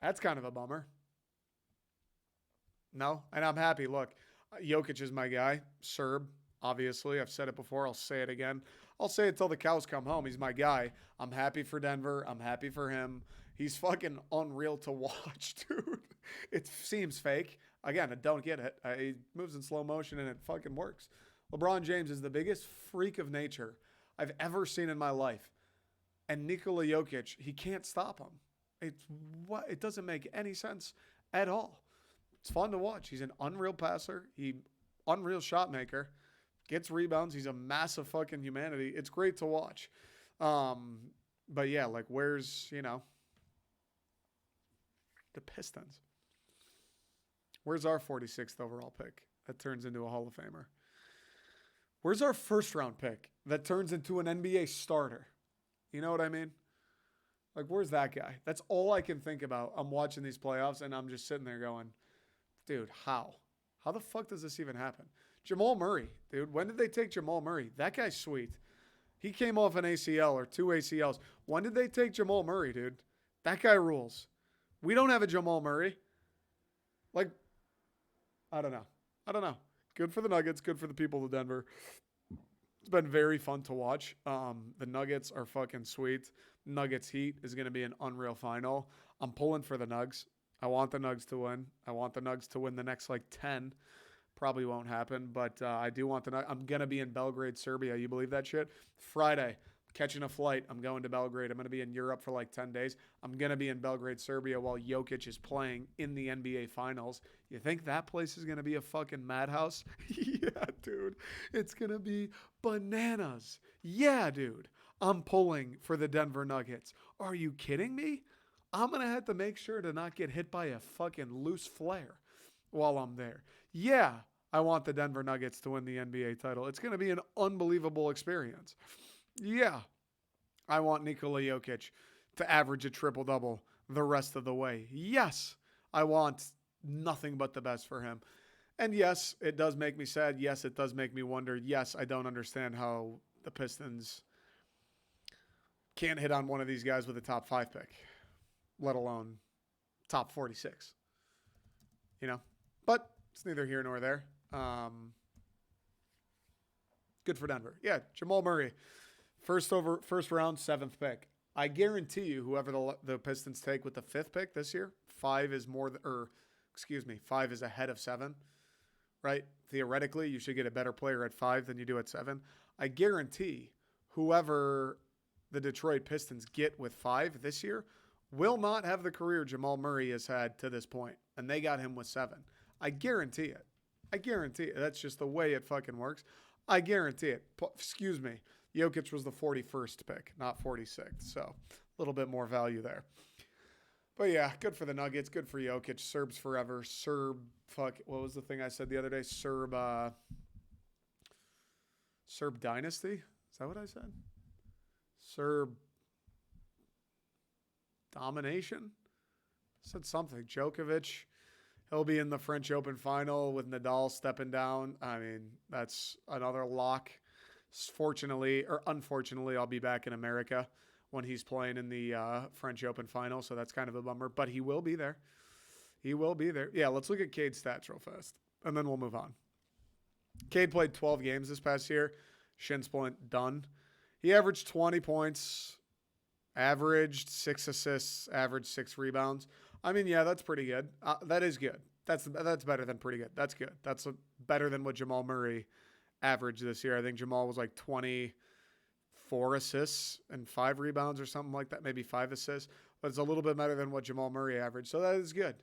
That's kind of a bummer. No, and I'm happy. Look, Jokic is my guy. Serb, obviously. I've said it before. I'll say it again. I'll say it till the cows come home. He's my guy. I'm happy for Denver. I'm happy for him. He's fucking unreal to watch, dude. It seems fake. Again, I don't get it. He moves in slow motion and it fucking works. LeBron James is the biggest freak of nature I've ever seen in my life. And Nikola Jokic, he can't stop him. It doesn't make any sense at all. It's fun to watch. He's an unreal passer. Unreal shot maker. Gets rebounds. He's a massive fucking humanity. It's great to watch. But yeah, like where's, the Pistons? Where's our 46th overall pick that turns into a Hall of Famer? Where's our first round pick that turns into an NBA starter? You know what I mean? Like, where's that guy? That's all I can think about. I'm watching these playoffs and I'm just sitting there going, dude, how? How the fuck does this even happen? Jamal Murray, dude. When did they take Jamal Murray? That guy's sweet. He came off an ACL or 2 ACLs. When did they take Jamal Murray, dude? That guy rules. We don't have a Jamal Murray. Like, I don't know. Good for the Nuggets. Good for the people of Denver. It's been very fun to watch. The Nuggets are fucking sweet. Nuggets Heat is going to be an unreal final. I'm pulling for the Nugs. I want the Nugs to win. I want the Nugs to win the next 10. Probably won't happen, but I do want the Nuggets. I'm going to be in Belgrade, Serbia. You believe that shit? Friday, catching a flight. I'm going to Belgrade. I'm going to be in Europe for 10 days. I'm going to be in Belgrade, Serbia while Jokic is playing in the NBA Finals. You think that place is going to be a fucking madhouse? Yeah, dude. It's going to be bananas. Yeah, dude. I'm pulling for the Denver Nuggets. Are you kidding me? I'm going to have to make sure to not get hit by a fucking loose flare while I'm there. Yeah, I want the Denver Nuggets to win the NBA title. It's going to be an unbelievable experience. Yeah, I want Nikola Jokic to average a triple-double the rest of the way. Yes, I want nothing but the best for him. And yes, it does make me sad. Yes, it does make me wonder. Yes, I don't understand how the Pistons can't hit on one of these guys with a top 5 pick, let alone top 46. But it's neither here nor there. Good for Denver. Yeah, Jamal Murray. First round, 7th pick. I guarantee you, whoever the Pistons take with the 5th pick this year, 5 is ahead of 7, right? Theoretically, you should get a better player at 5 than you do at 7. I guarantee whoever the Detroit Pistons get with 5 this year will not have the career Jamal Murray has had to this point, and they got him with 7. I guarantee it. That's just the way it fucking works. I guarantee it. Excuse me. Jokic was the 41st pick, not 46th. So a little bit more value there. But yeah, good for the Nuggets. Good for Jokic. Serbs forever. What was the thing I said the other day? Serb dynasty? Is that what I said? Serb domination? I said something. Djokovic. He'll be in the French Open final with Nadal stepping down. I mean, that's another lock. Fortunately, or unfortunately, I'll be back in America when he's playing in the French Open final, so that's kind of a bummer. But he will be there. Yeah, let's look at Cade's stats real fast, and then we'll move on. Cade played 12 games this past year. Shin splint done. He averaged 20 points, averaged 6 assists, averaged 6 rebounds. I mean, yeah, that's pretty good. That is good. That's better than pretty good. That's good. That's better than what Jamal Murray averaged this year. I think Jamal was like 24 assists and 5 rebounds or something like that, maybe 5 assists. But it's a little bit better than what Jamal Murray averaged. So that is good.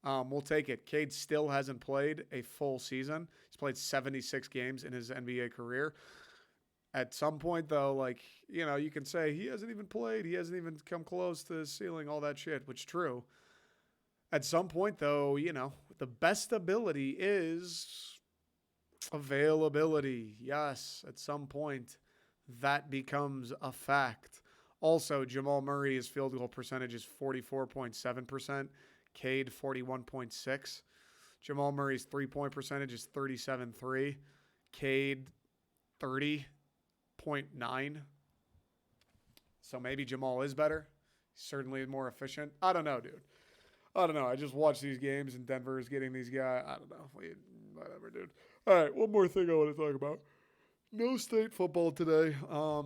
We'll take it. Cade still hasn't played a full season. He's played 76 games in his NBA career. At some point, though, you can say he hasn't even played. He hasn't even come close to the ceiling, all that shit, which is true. At some point, though, the best ability is availability. Yes, at some point, that becomes a fact. Also, Jamal Murray's field goal percentage is 44.7%. Cade, 41.6%. Jamal Murray's three-point percentage is 37.3%. Cade, 30.9%. So maybe Jamal is better. He's certainly more efficient. I don't know, dude. I just watched these games and Denver is getting these guys. I don't know. Whatever, dude. All right, one more thing I want to talk about. No state football today.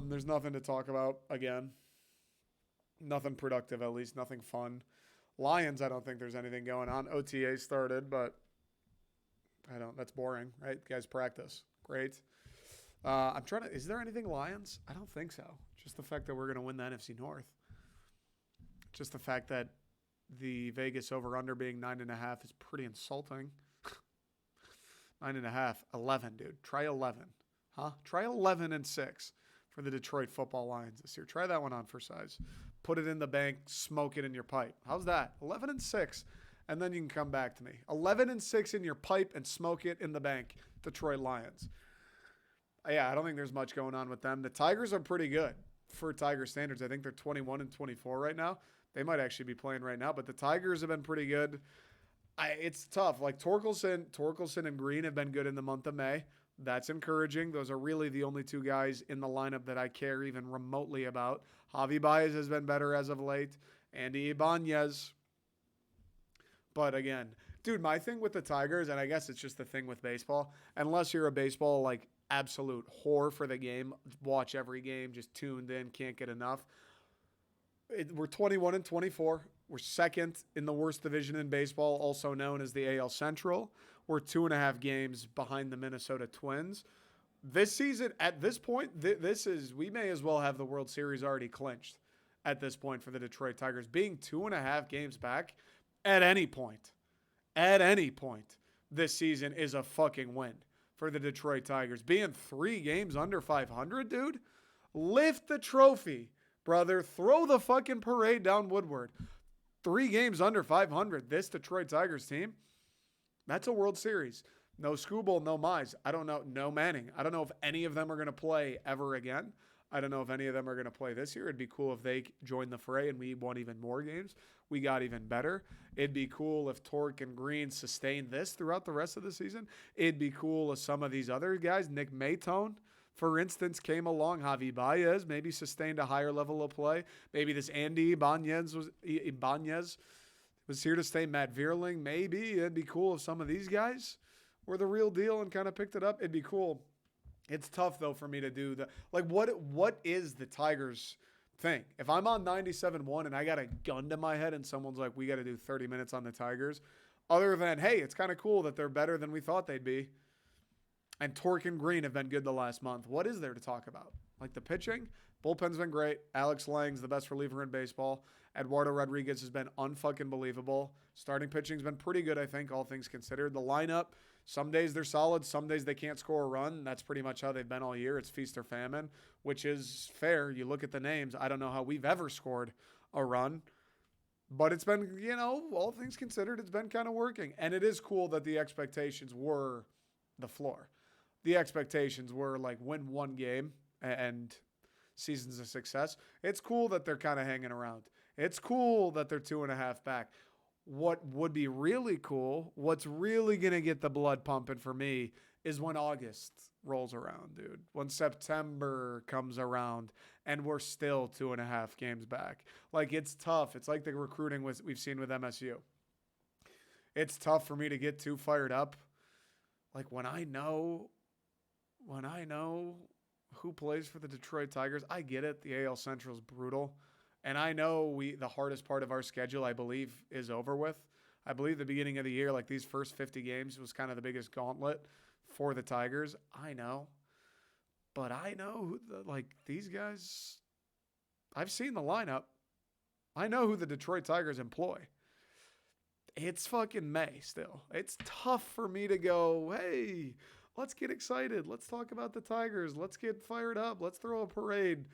There's nothing to talk about again. Nothing productive, at least. Nothing fun. Lions, I don't think there's anything going on. OTA started, but that's boring, right? Guys practice. Great. Is there anything Lions? I don't think so. Just the fact that we're going to win the NFC North. Just the fact that the Vegas over-under being 9.5 is pretty insulting. 9.5, 11, dude. Try 11. Huh? Try 11-6 for the Detroit Football Lions this year. Try that one on for size. Put it in the bank, smoke it in your pipe. How's that? 11-6, and then you can come back to me. 11-6 in your pipe and smoke it in the bank. Detroit Lions. Yeah, I don't think there's much going on with them. The Tigers are pretty good for Tiger standards. I think they're 21-24 right now. They might actually be playing right now, but the Tigers have been pretty good. It's tough. Like Torkelson and Green have been good in the month of May. That's encouraging. Those are really the only two guys in the lineup that I care even remotely about. Javi Baez has been better as of late. Andy Ibanez. But again, dude, my thing with the Tigers, and I guess it's just the thing with baseball, unless you're a baseball absolute whore for the game, watch every game, just tuned in, can't get enough. We're 21-24. We're second in the worst division in baseball, also known as the AL Central. We're 2.5 games behind the Minnesota Twins. This season, at this point, we may as well have the World Series already clinched at this point for the Detroit Tigers. Being 2.5 games back at any point this season is a fucking win for the Detroit Tigers. Being 3 games under 500, dude, lift the trophy, brother. Throw the fucking parade down Woodward. 3 games under 500, this Detroit Tigers team, that's a World Series. No Skubal, no Mize. I don't know. No Manning. I don't know if any of them are going to play ever again. I don't know if any of them are going to play this year. It'd be cool if they joined the fray and we won even more games. We got even better. It'd be cool if Torque and Green sustained this throughout the rest of the season. It'd be cool if some of these other guys, Nick Maytone, for instance, came along. Javi Baez maybe sustained a higher level of play. Maybe this Andy Ibanez was here to stay. Matt Vierling, maybe. It'd be cool if some of these guys were the real deal and kind of picked it up. It'd be cool It's tough though for me to do the like what is the Tigers thing? If I'm on 97.1 and I got a gun to my head and someone's like, we got to do 30 minutes on the Tigers, other than, hey, it's kind of cool that they're better than we thought they'd be. And Torque and Green have been good the last month. What is there to talk about? Like the pitching? Bullpen's been great. Alex Lang's the best reliever in baseball. Eduardo Rodriguez has been unfucking believable. Starting pitching's been pretty good, I think, all things considered. The lineup, some days they're solid. Some days they can't score a run. That's pretty much how they've been all year. It's feast or famine, which is fair. You look at the names. I don't know how we've ever scored a run. But it's been, all things considered, it's been kind of working. And it is cool that the expectations were the floor. The expectations were like win one game and season's a success. It's cool that they're kind of hanging around. It's cool that they're 2.5 back. What would be really cool, what's really going to get the blood pumping for me is when August rolls around, dude. When September comes around and we're still 2.5 games back. Like, it's tough. It's like the recruiting we've seen with MSU. It's tough for me to get too fired up. Like, when I know who plays for the Detroit Tigers, I get it. The AL Central is brutal. And I know the hardest part of our schedule, I believe, is over with. I believe the beginning of the year, like these first 50 games, was kind of the biggest gauntlet for the Tigers. I know. But I know, these guys, I've seen the lineup. I know who the Detroit Tigers employ. It's fucking May still. It's tough for me to go, hey, let's get excited. Let's talk about the Tigers. Let's get fired up. Let's throw a parade.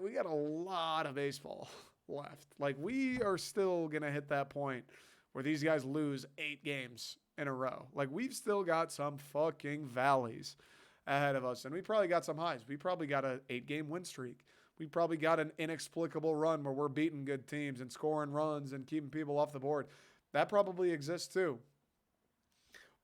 We got a lot of baseball left. Like, we are still going to hit that point where these guys lose 8 games in a row. Like, we've still got some fucking valleys ahead of us. And we probably got some highs. We probably got an 8-game win streak. We probably got an inexplicable run where we're beating good teams and scoring runs and keeping people off the board. That probably exists too.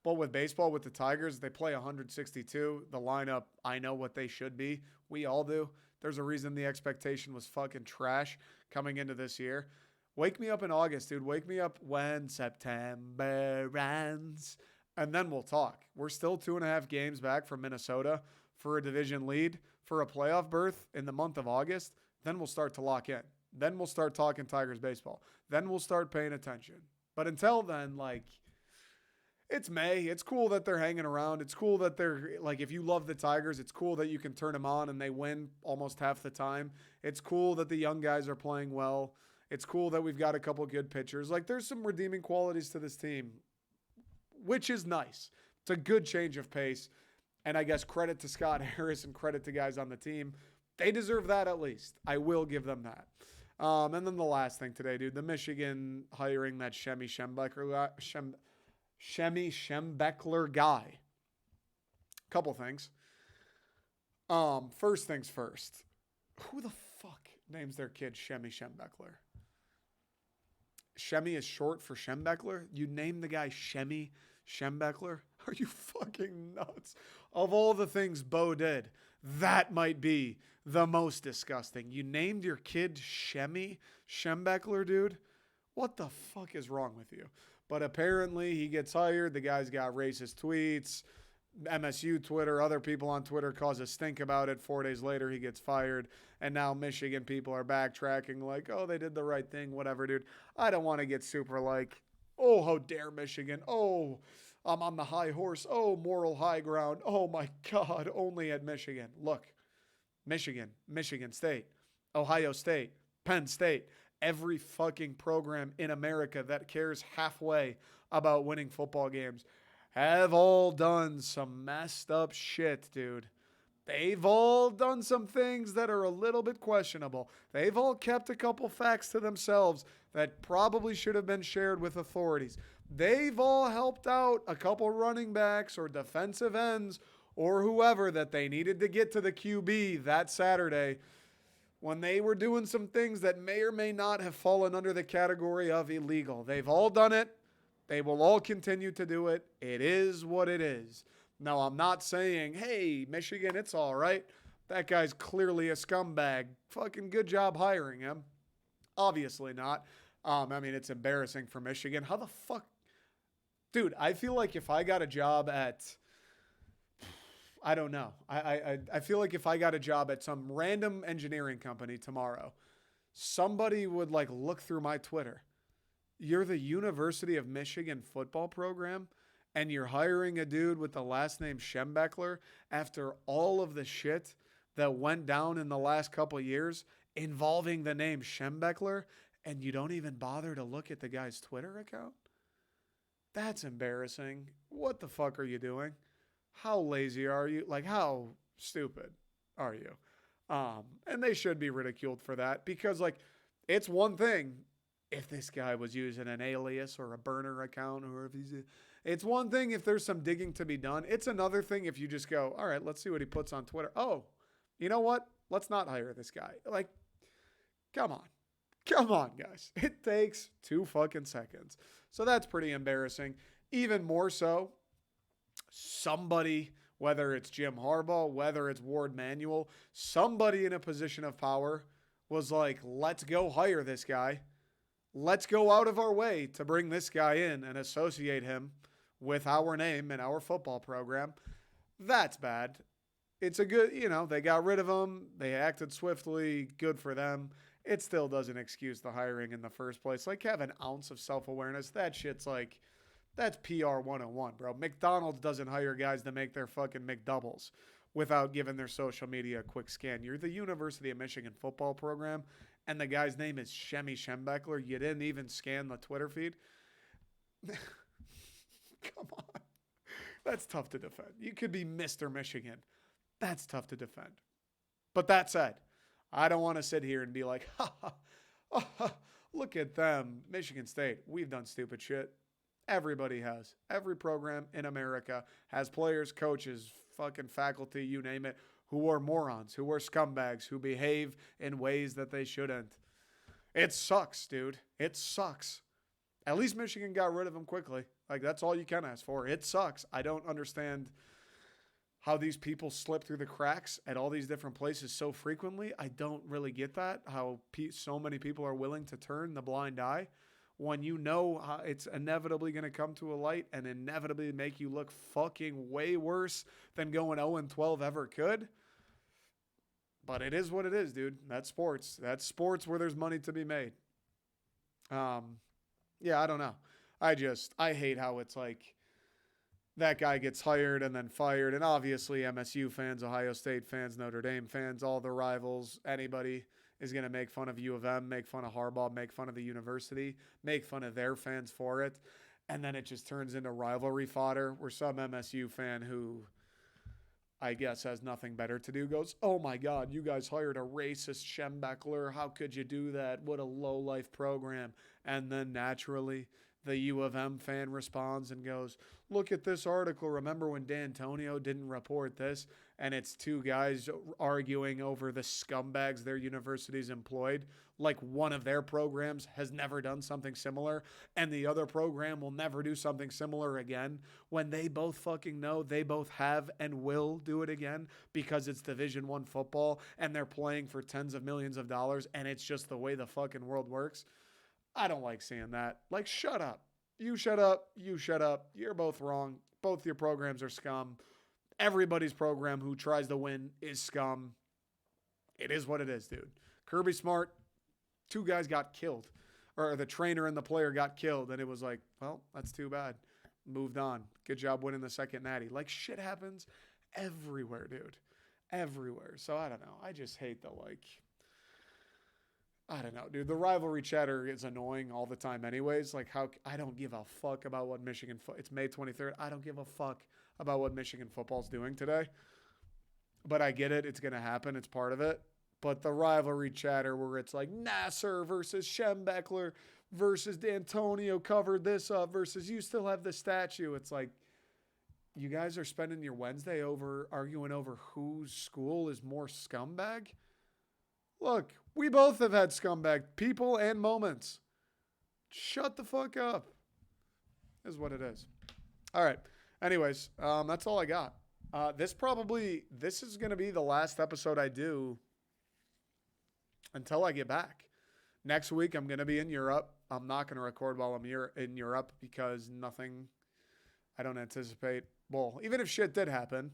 But with baseball, with the Tigers, they play 162. The lineup, I know what they should be. We all do. There's a reason the expectation was fucking trash coming into this year. Wake me up in August, dude. Wake me up when September ends. And then we'll talk. We're still 2.5 games back from Minnesota for a division lead, for a playoff berth in the month of August. Then we'll start to lock in. Then we'll start talking Tigers baseball. Then we'll start paying attention. But until then, it's May. It's cool that they're hanging around. It's cool that they're, if you love the Tigers, it's cool that you can turn them on and they win almost half the time. It's cool that the young guys are playing well. It's cool that we've got a couple good pitchers. There's some redeeming qualities to this team, which is nice. It's a good change of pace. And I guess credit to Scott Harris and credit to guys on the team. They deserve that at least. I will give them that. And then the last thing today, dude, the Michigan hiring that Shemy Schembechler guy. Couple things. First things first. Who the fuck names their kid Shemy Schembechler? Shemy is short for Schembechler? You name the guy Shemy Schembechler? Are you fucking nuts? Of all the things Bo did, that might be the most disgusting. You named your kid Shemy Schembechler, dude? What the fuck is wrong with you? But apparently he gets hired. The guy's got racist tweets. MSU Twitter, other people on Twitter cause a stink about it. 4 days later, he gets fired. And now Michigan people are backtracking oh, they did the right thing, whatever, dude. I don't want to get super oh, how dare Michigan. Oh, I'm on the high horse. Oh, moral high ground. Oh, my God, only at Michigan. Look, Michigan State, Ohio State, Penn State. Every fucking program in America that cares halfway about winning football games have all done some messed up shit, dude. They've all done some things that are a little bit questionable. They've all kept a couple facts to themselves that probably should have been shared with authorities. They've all helped out a couple running backs or defensive ends or whoever that they needed to get to the QB that Saturday when they were doing some things that may or may not have fallen under the category of illegal. They've all done it. They will all continue to do it. It is what it is. Now, I'm not saying, hey, Michigan, it's all right. That guy's clearly a scumbag. Fucking good job hiring him. Obviously not. It's embarrassing for Michigan. How the fuck? Dude, I feel like if I got a job at, I don't know. I feel like if I got a job at some random engineering company tomorrow, somebody would like look through my Twitter. You're the University of Michigan football program, and you're hiring a dude with the last name Schembechler after all of the shit that went down in the last couple of years involving the name Schembechler, and you don't even bother to look at the guy's Twitter account? That's embarrassing. What the fuck are you doing? How lazy are you? Like, how stupid are you? And they should be ridiculed for that because, like, it's one thing if this guy was using an alias or a burner account, or if it's one thing if there's some digging to be done. It's another thing if you just go, all right, let's see what he puts on Twitter. Oh, you know what? Let's not hire this guy. Like, come on. Come on, guys. It takes 2 fucking seconds. So that's pretty embarrassing. Even more so, somebody, whether it's Jim Harbaugh, whether it's Ward Manuel, somebody in a position of power was like, let's go hire this guy. Let's go out of our way to bring this guy in and associate him with our name and our football program. That's bad. It's a good, they got rid of him. They acted swiftly. Good for them. It still doesn't excuse the hiring in the first place. Like, have an ounce of self-awareness. That shit's like, that's PR 101, bro. McDonald's doesn't hire guys to make their fucking McDoubles without giving their social media a quick scan. You're the University of Michigan football program, and the guy's name is Shemy Schembechler. You didn't even scan the Twitter feed? Come on. That's tough to defend. You could be Mr. Michigan. That's tough to defend. But that said, I don't want to sit here and be like, look at them, Michigan State. We've done stupid shit. Everybody has. Every program in America has players, coaches, fucking faculty, you name it, who are morons, who are scumbags, who behave in ways that they shouldn't. It sucks, dude. It sucks. At least Michigan got rid of him quickly. Like, that's all you can ask for. It sucks. I don't understand how these people slip through the cracks at all these different places so frequently. I don't really get that, how so many people are willing to turn the blind eye when you know how it's inevitably going to come to a light and inevitably make you look fucking way worse than going 0-12 ever could. But it is what it is, dude. That's sports. That's sports where there's money to be made. Yeah, I don't know. I hate how it's like, that guy gets hired and then fired. And obviously MSU fans, Ohio State fans, Notre Dame fans, all the rivals, anybody is going to make fun of U of M, make fun of Harbaugh, make fun of the university, make fun of their fans for it. And then it just turns into rivalry fodder where some MSU fan who I guess has nothing better to do goes, oh my God, you guys hired a racist Schembechler. How could you do that? What a low-life program. And then naturally the U of M fan responds and goes, look at this article. Remember when D'Antonio didn't report this? And it's 2 guys arguing over the scumbags their universities employed. Like one of their programs has never done something similar, and the other program will never do something similar again, when they both fucking know they both have and will do it again because it's Division I football and they're playing for tens of millions of dollars and it's just the way the fucking world works. I don't like seeing that. Like, shut up. You shut up. You shut up. You're both wrong. Both your programs are scum. Everybody's program who tries to win is scum. It is what it is, dude. Kirby Smart, 2 guys got killed. Or the trainer and the player got killed. And it was like, well, that's too bad. Moved on. Good job winning the second natty. Like, shit happens everywhere, dude. Everywhere. So, I don't know. I just hate the, like... I don't know, dude. The rivalry chatter is annoying all the time anyways. Like, how I don't give a fuck about what Michigan it's May 23rd. I don't give a fuck about what Michigan football's doing today. But I get it. It's going to happen. It's part of it. But the rivalry chatter where it's like Nasser versus Schembechler versus D'Antonio covered this up versus you still have the statue. It's like, you guys are spending your Wednesday arguing over whose school is more scumbag? Look, we both have had scumbag people and moments. Shut the fuck up. Is what it is. All right. Anyways, that's all I got. This is going to be the last episode I do until I get back. Next week, I'm going to be in Europe. I'm not going to record while I'm in Europe because I don't anticipate. Well, even if shit did happen,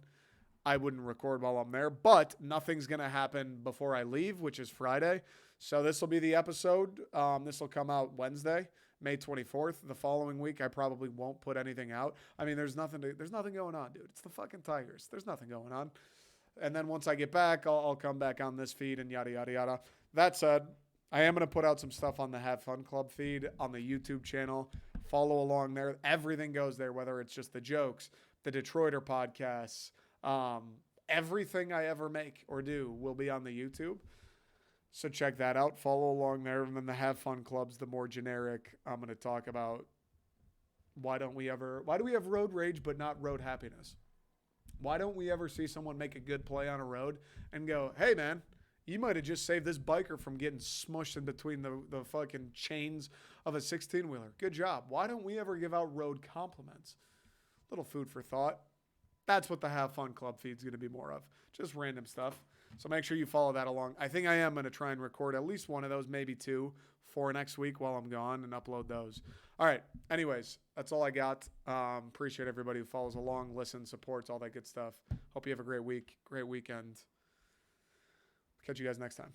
I wouldn't record while I'm there. But nothing's going to happen before I leave, which is Friday. So this will be the episode. This will come out Wednesday, May 24th. The following week, I probably won't put anything out. I mean, there's nothing going on, dude. It's the fucking Tigers. There's nothing going on. And then once I get back, I'll come back on this feed and yada, yada, yada. That said, I am going to put out some stuff on the Have Fun Club feed on the YouTube channel. Follow along there. Everything goes there, whether it's just the jokes, the Detroiter podcasts, everything I ever make or do will be on the YouTube. So check that out. Follow along there. And then the Have Fun Club's the more generic. I'm going to talk about why do we have road rage but not road happiness? Why don't we ever see someone make a good play on a road and go, hey, man, you might have just saved this biker from getting smushed in between the fucking chains of a 16-wheeler. Good job. Why don't we ever give out road compliments? Little food for thought. That's what the Have Fun Club feed's going to be more of. Just random stuff. So make sure you follow that along. I think I am going to try and record at least one of those, maybe two, for next week while I'm gone and upload those. All right. Anyways, that's all I got. Appreciate everybody who follows along, listens, supports, all that good stuff. Hope you have a great week, great weekend. Catch you guys next time.